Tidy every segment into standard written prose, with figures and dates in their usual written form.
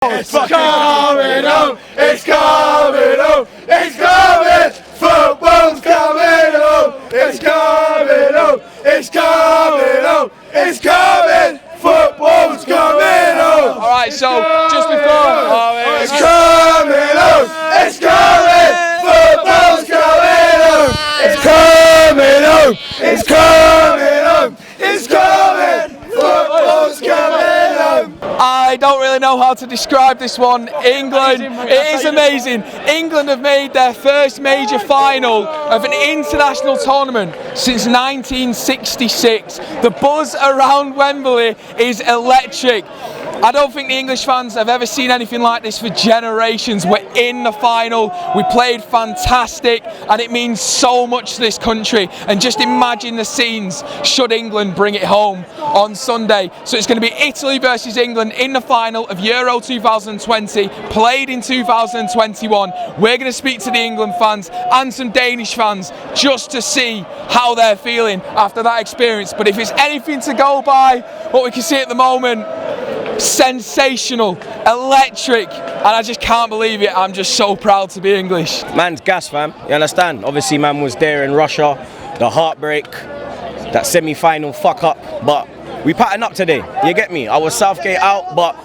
It's coming home, it's coming home, it's coming, football's coming home, it's coming home, it's coming home, it's coming, football's coming home. Alright, so just before, it's coming home, it's coming, football's coming home, it's coming home, it's coming home, it's coming, football's coming home. I don't really know how to describe this one. England, it is amazing. England have made their first major final of an international tournament since 1966. The buzz around Wembley is electric. I don't think the English fans have ever seen anything like this for generations. We're in the final, we played fantastic, and it means so much to this country. And just imagine the scenes should England bring it home on Sunday. So it's going to be Italy versus England in the final of Euro 2020, played in 2021. We're going to speak to the England fans and some Danish fans just to see how they're feeling after that experience. But if it's anything to go by, what we can see at the moment, sensational, electric, and I just can't believe it. I'm just so proud to be English. Man's gas, fam. You understand? Obviously, man was there in Russia, the heartbreak, that semi-final fuck up, but we pattern up today. You get me? I was Southgate out, but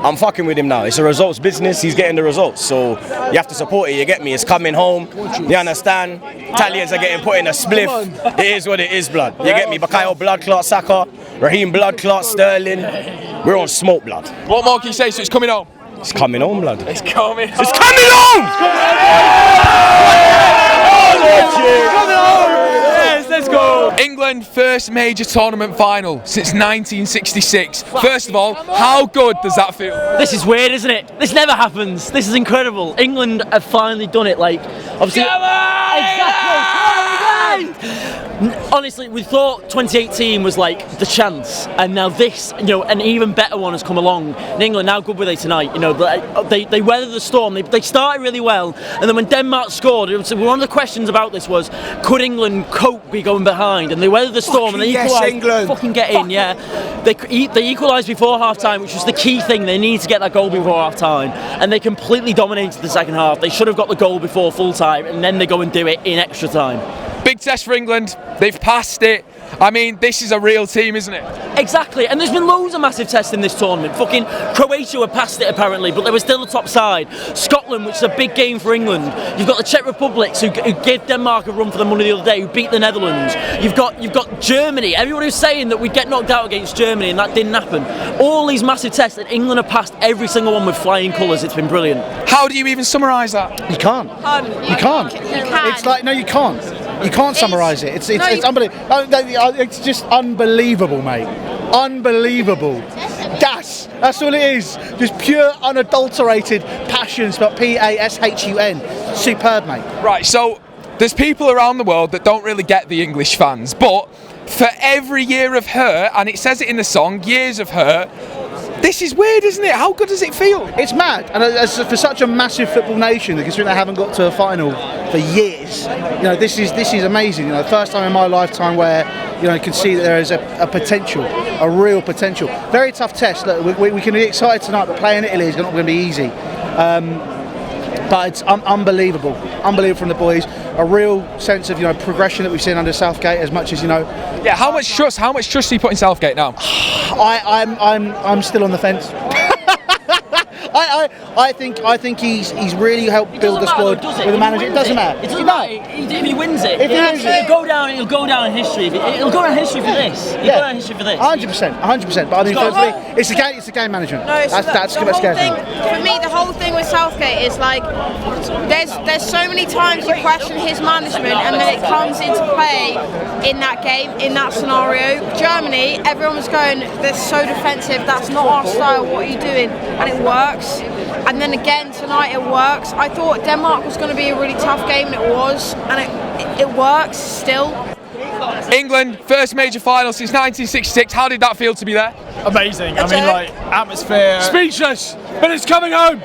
I'm fucking with him now. It's a results business. He's getting the results, so you have to support it. You get me? It's coming home. You understand? Italians are getting put in a spliff. It is what it is, blood. You get me? Bakayo blood clot Saka, Raheem blood clot Sterling. We're on smoke, blood. What more can you say? So it's coming home. It's coming home, blood. It's coming home. It's coming home! Yes, let's go! England first major tournament final since 1966. First of all, how good does that feel? This is weird, isn't it? This never happens. This is incredible. England have finally done it. Like, obviously, honestly, we thought 2018 was like the chance, and now this, you know, an even better one has come along. In England, how good were they tonight? You know, they weathered the storm. They started really well, and then when Denmark scored, one of the questions about this was, could England cope be going behind? And they weathered the storm, and they equalised. Fucking get in, yeah. They equalised before half time, which was the key thing. They needed to get that goal before half time, and they completely dominated the second half. They should have got the goal before full time, and then they go and do it in extra time. Big test for England. They've passed it. I mean, this is a real team, isn't it? Exactly, and there's been loads of massive tests in this tournament. Fucking Croatia were past it apparently, but they were still the top side. Scotland, which is a big game for England. You've got the Czech Republic, who gave Denmark a run for the money the other day, who beat the Netherlands. You've got Germany. Everyone who's saying that we'd get knocked out against Germany, and that didn't happen. All these massive tests, and England have passed every single one with flying colours. It's been brilliant. How do you even summarise that? You can't. You can't. It's like, no, you can't. You can't summarise it. It's unbelievable. It's just unbelievable, mate. Unbelievable. Gas. That's all it is. Just pure, unadulterated passion. Spelled P-A-S-H-U-N. Superb, mate. Right. So there's people around the world that don't really get the English fans, but for every year of hurt, and it says it in the song, years of hurt. This is weird, isn't it? How good does it feel? It's mad, and for such a massive football nation, considering they haven't got to a final for years, you know, this is amazing. You know, first time in my lifetime where, you know, you can see that there is a potential, a real potential. Very tough test. Look, we can be excited tonight, but playing Italy is not going to be easy. But it's unbelievable from the boys. A real sense of, you know, progression that we've seen under Southgate, as much as, you know. Yeah. How much trust do you put in Southgate now? I'm still on the fence. I think he's really helped build the squad with the manager. It doesn't matter. It doesn't matter. If he wins it, it'll go down in history. It'll go down in history for this. It'll go down in history for this. 100%. But I mean, firstly, it's a game management. No, that's for me, the whole thing with Southgate is like, there's so many times you question his management, and then it comes into play in that game, in that scenario. Germany, everyone was going, they're so defensive. That's not our style. What are you doing? And it works. And then again tonight it works. I thought Denmark was going to be a really tough game, and it was, and it works still. England, first major final since 1966. How did that feel to be there? Amazing. I mean, like, atmosphere. Speechless, but it's coming home.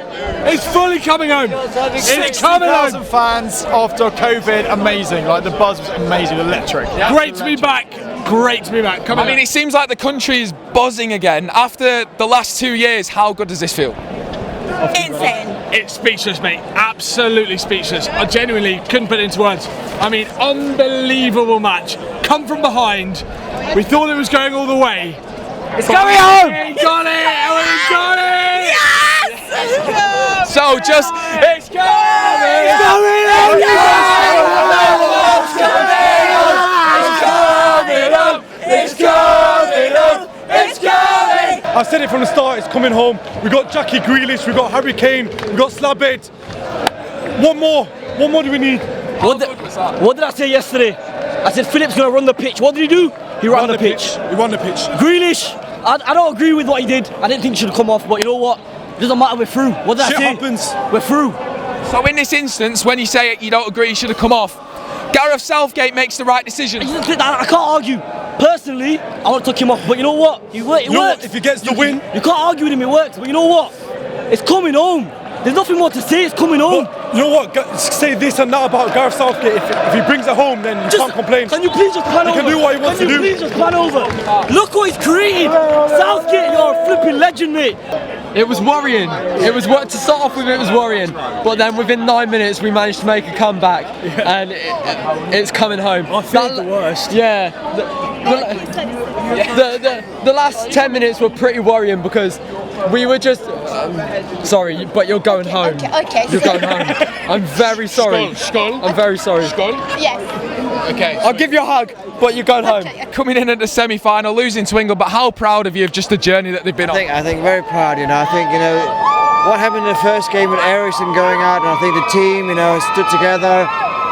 It's fully coming home. It's coming home. 60,000 fans after COVID. Amazing. Like, the buzz was amazing, electric. Great to be back. Great to be back. I mean, it seems like the country is buzzing again. After the last 2 years, how good does this feel? Insane. It's speechless, mate. Absolutely speechless. I genuinely couldn't put it into words. I mean, unbelievable match. Come from behind. We thought it was going all the way. It's going home! We got it! We got it! Yes! So just, it's coming! It's coming up! It's coming up! It's coming! I said it from the start, it's coming home. We got Jackie Grealish, we got Harry Kane, we got Slabhead. One more do we need? What did I say yesterday? I said Philip's going to run the pitch. What did he do? He ran the pitch. He ran the pitch. Grealish, I don't agree with what he did. I didn't think he should have come off, but you know what? It doesn't matter, we're through. What did I say? Happens. We're through. So in this instance, when you say it, you don't agree, you should have come off. Gareth Southgate makes the right decision. I can't argue. Personally, I want to take him off, but you know what? It works. If he gets the win. You can't argue with him, it works. But you know what? It's coming home. There's nothing more to say, it's coming home. But you know what? Say this and that about Gareth Southgate. If he brings it home, then you can't complain. Can you please just pan over? He can do what he wants to do. Can you please just pan over? Look what he's created. Southgate, you're a flipping legend, mate. It was worrying. It was to start off with. It was worrying, but then within 9 minutes we managed to make a comeback, and it's coming home. I feared the worst. Yeah. The last 10 minutes were pretty worrying because we were just. Sorry, but you're going home. Okay. You're going home. I'm very sorry. Skull. I'm very sorry. Yes. Okay. I'll give you a hug, but you're going home. Coming in at the semi-final, losing to England, but how proud of you of just the journey that they've been on? I think very proud, you know. I think, you know, what happened in the first game with Ericsson going out, and I think the team, you know, stood together.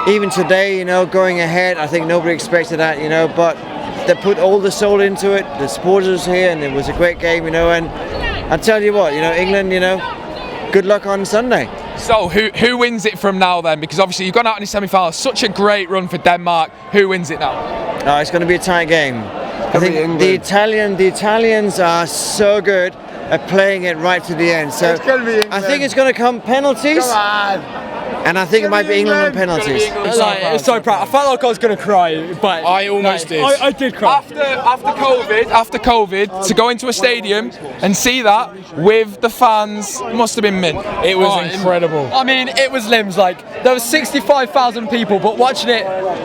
Even today, you know, going ahead, I think nobody expected that, you know, but they put all the soul into it. The supporters here, and it was a great game, you know, and I tell you what, you know, England, you know, good luck on Sunday. So who wins it from now then? Because obviously you've gone out in the semi-final, such a great run for Denmark. Who wins it now? It's going to be a tight game. I think the Italians are so good at playing it right to the end. So I think it's going to come penalties. Come on. And I think it might be England on penalties. It's so proud. I felt like I was going to cry, but I almost did. I did cry. After COVID, to go into a stadium and see that with the fans must have been mint. It was incredible. I mean, it was limbs. Like there was 65,000 people, but watching it,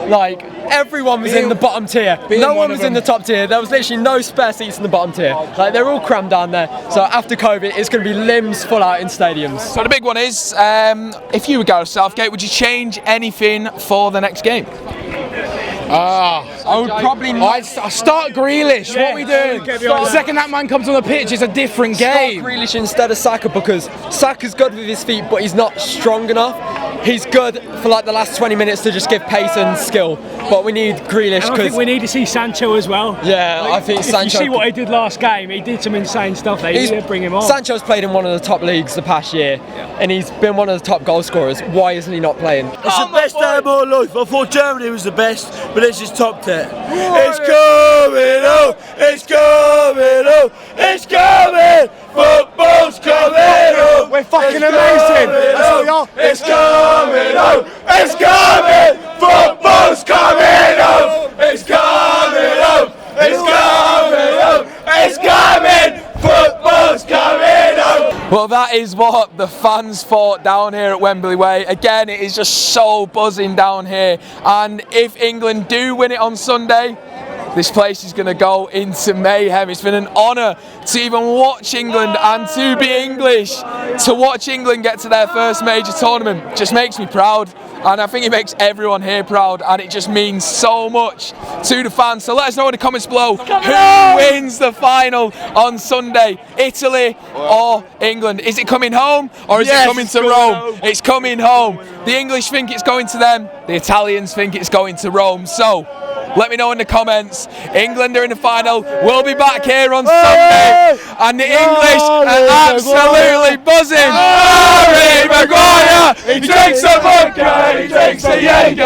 like everyone was in the bottom tier. No one was in the top tier. There was literally no spare seats in the bottom tier. Like they're all crammed down there. So after COVID, it's going to be limbs full out in stadiums. So the big one is, if you were Gareth Southgate, would you change anything for the next game? I would probably not. I'd start Grealish. What are we doing? The second that man comes on the pitch, it's a different game. Start Grealish instead of Saka because Saka's good with his feet, but he's not strong enough. He's good for like the last 20 minutes to just give pace and skill, but we need Grealish. And I think we need to see Sancho as well. Yeah, I think Sancho. You see what he did last game. He did some insane stuff. They need to bring him on. Sancho's played in one of the top leagues the past year, and he's been one of the top goal scorers. Why isn't he not playing? It's the best day of my life. I thought Germany was the best, but this is top 10. It's coming home! It's coming home! It's coming! Football's coming home! We're fucking amazing! That's what we are! It's coming home! It's coming! Football's coming home! It's coming home! It's coming home! It's coming! Football's coming home! Well, that is what the fans thought down here at Wembley Way. Again, it is just so buzzing down here. And if England do win it on Sunday, this place is going to go into mayhem. It's been an honour to even watch England and to be English. To watch England get to their first major tournament just makes me proud. And I think it makes everyone here proud, and it just means so much to the fans. So let us know in the comments below who wins the final on Sunday, Italy or England. Is it coming home or is it coming to Rome? It's coming home. The English think it's going to them, the Italians think it's going to Rome. So let me know in the comments. England are in the final. We'll be back here on Sunday, and the English are absolutely buzzing. Harry Maguire, he takes a vodka, he takes a Jaeger.